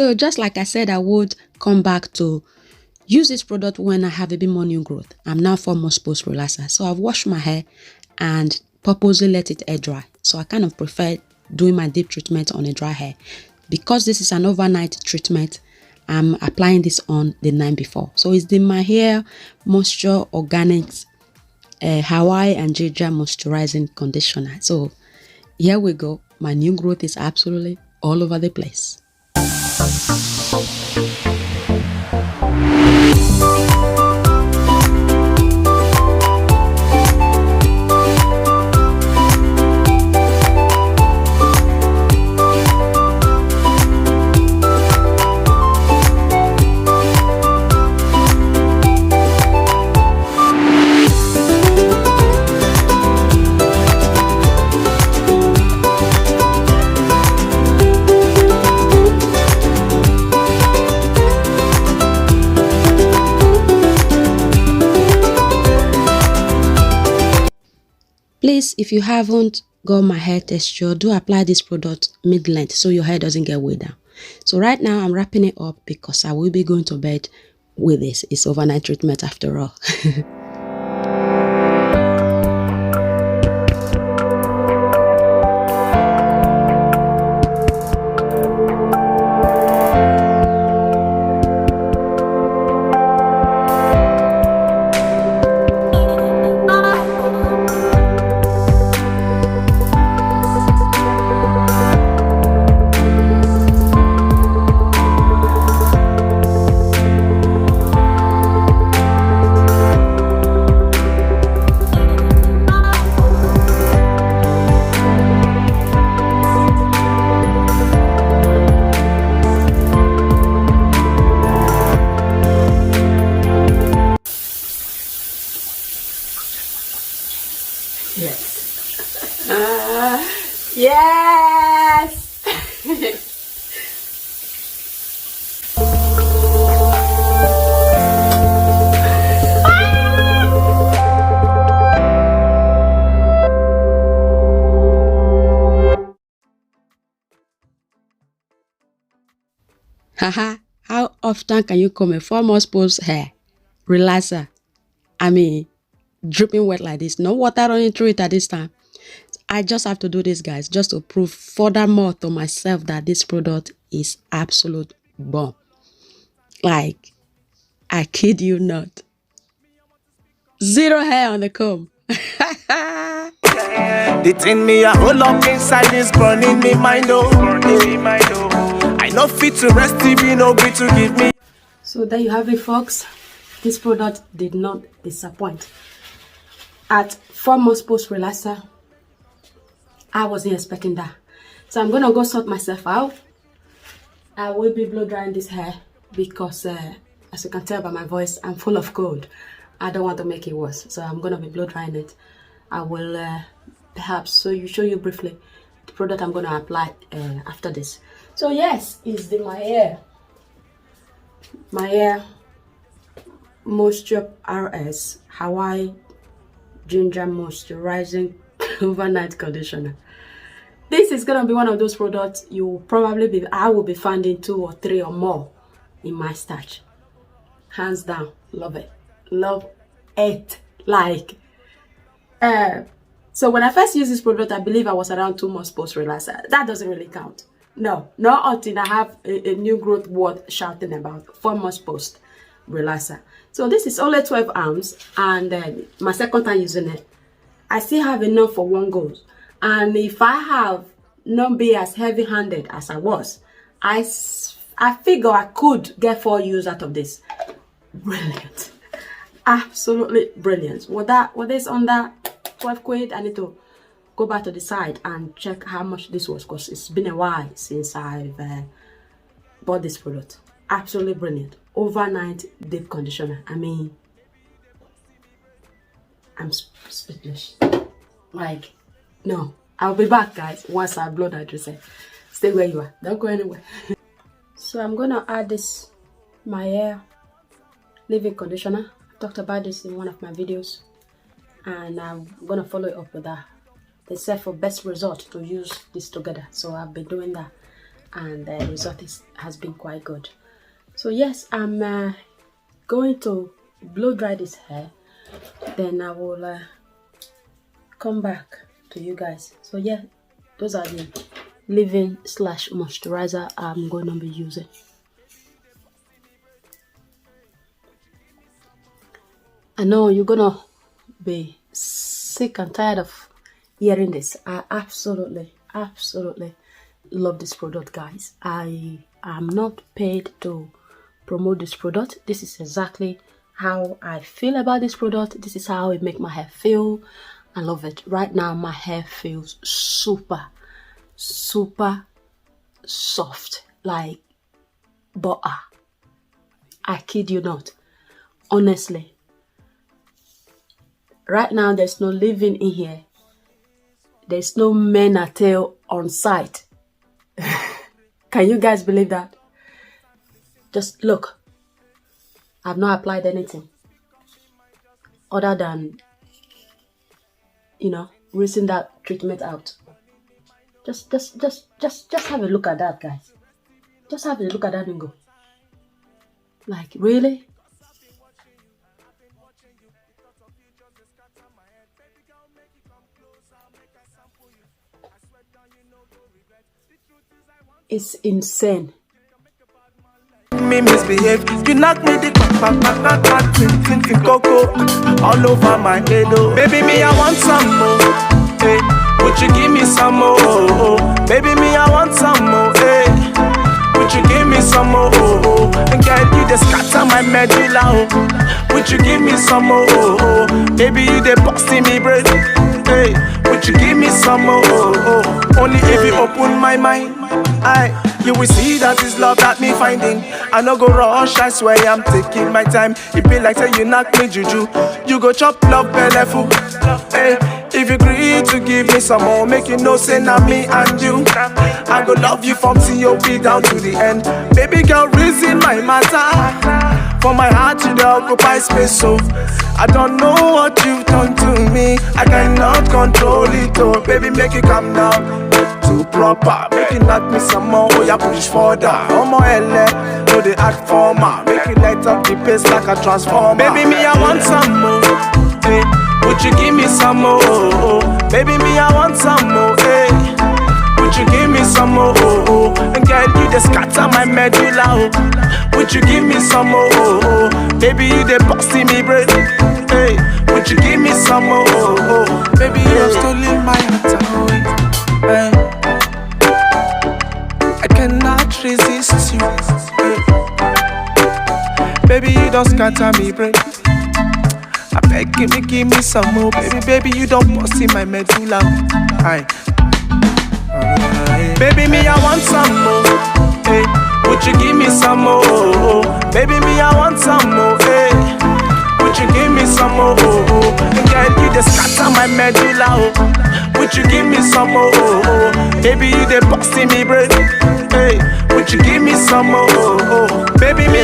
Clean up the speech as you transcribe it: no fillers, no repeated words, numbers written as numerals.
So just like I said, I would come back to use this product when I have a bit more new growth. I'm now 4 months post relaxer. So I've washed my hair and purposely let it air dry. So I kind of prefer doing my deep treatment on a dry hair. Because this is an overnight treatment, I'm applying this on the night before. So it's the Mielle Moisture Organics Hawaii and Ginger Moisturizing Conditioner. So here we go. My new growth is absolutely all over the place. Please, if you haven't got my hair texture, do apply this product mid-length so your hair doesn't get way down. So right now I'm wrapping it up because I will be going to bed with this. It's overnight treatment after all. Yes. Yes. Haha, how often can you comb a 4 months post hair relaxer? I mean, dripping wet like this, no water running through it at this time. I just have to do this, guys, just to prove furthermore to myself that this product is absolute bomb. Like, I kid you not. 0 hair on the comb. The thing me a hold up inside is burning me mind, oh. I no fit to rest if you no agree to give me. So there you have it, folks. This product did not disappoint. At 4 months post relaxer, I wasn't expecting that. So I'm gonna go sort myself out. I will be blow drying this hair because as you can tell by my voice, I'm full of cold. I don't want to make it worse, so I'm gonna be blow drying it. I will perhaps show you briefly the product I'm gonna apply after this. So yes, it's the Mielle Moisture RX Hawaii Ginger Moisturizing Overnight Conditioner. This is gonna be one of those products I will be finding 2 or 3 or more in my stash. Hands down, love it. Love it. Like so when I first used this product, I believe I was around 2 months post relaxer. That doesn't really count. No, not until I have a new growth worth shouting about. 4 months post relaxer. So this is only 12 ounces, and my second time using it, I still have enough for 1 go. And if I have not be as heavy-handed as I was, I figure I could get 4 use out of this. Brilliant. Absolutely brilliant. What is under 12 quid? I need to go back to the site and check how much this was, because it's been a while since I've bought this product. Absolutely brilliant. Overnight deep conditioner. I mean, I'm speechless. Like, no. I'll be back, guys, once I blow that dressing. Stay where you are. Don't go anywhere. So I'm gonna add this Mielle leave-in conditioner. I talked about this in one of my videos, and I'm gonna follow it up with that. They said for best result to use this together, so I'll be doing that. and the result has been quite good. So yes, I'm going to blow dry this hair, then I will come back to you guys. So yeah, those are the leave-in / moisturizer I'm going to be using. I know you're gonna be sick and tired of hearing this. I absolutely love this product, guys. I am not paid to promote this product. This is exactly how I feel about this product. This is how it makes my hair feel. I love it. Right now my hair feels super soft, like butter. I kid you not, honestly. Right now there's no leave-in in here. There's no men at tail on site. Can you guys believe that? Just look, I've not applied anything other than, you know, rinsing that treatment out. Just have a look at that, guys. Just have a look at that and go, like, really? It's insane. Me misbehave, you knock me the tin cocoa all over my head. Oh, baby, me I want some more. Hey, would you give me some more? Oh, baby, me I want some more. Hey, would you give me some more? Oh, and girl, you just scatter my medulla. Oh, would you give me some more? Oh, baby, you dey busting me brain. Hey, would you give me some more? Oh, only if you open my mind. You will see that it's love that me finding. I no go rush, I swear I'm taking my time. It be like say you knock me juju, you go chop love belleful. Hey, if you agree to give me some more, make you know say na me and you. I go love you from COP down to the end. Baby girl, reason my matter. For my heart you dey occupy space, so I don't know what you've done to me. I cannot control it, oh baby, make it calm down. Too proper, make it knock me some more. Oh yeah, push further. Oh my LA, no they act formal. Make it light up the pace like a transformer. Baby, me I want some more. Hey, would you give me some more? Baby, me I want some more. Hey, would you give me some more? And girl, you just scatter my medulla. Oh, would you give me some more? Baby, you dey busting me brain. Hey, would you give me some more? Baby, you have stolen my heart away. Hey, I cannot resist you. Hey, baby, you don't scatter me brain. I beg, give me some more. Baby, you don't bust in my medulla. Aye. Baby, me I want some more. Hey, would you give me some more? Baby, me I want some more. Hey, would you give me some more? And girl, you just scatter my medulla. Would you give me some more? Baby, you dey busting me brain. Hey, would you give me some more? Baby, me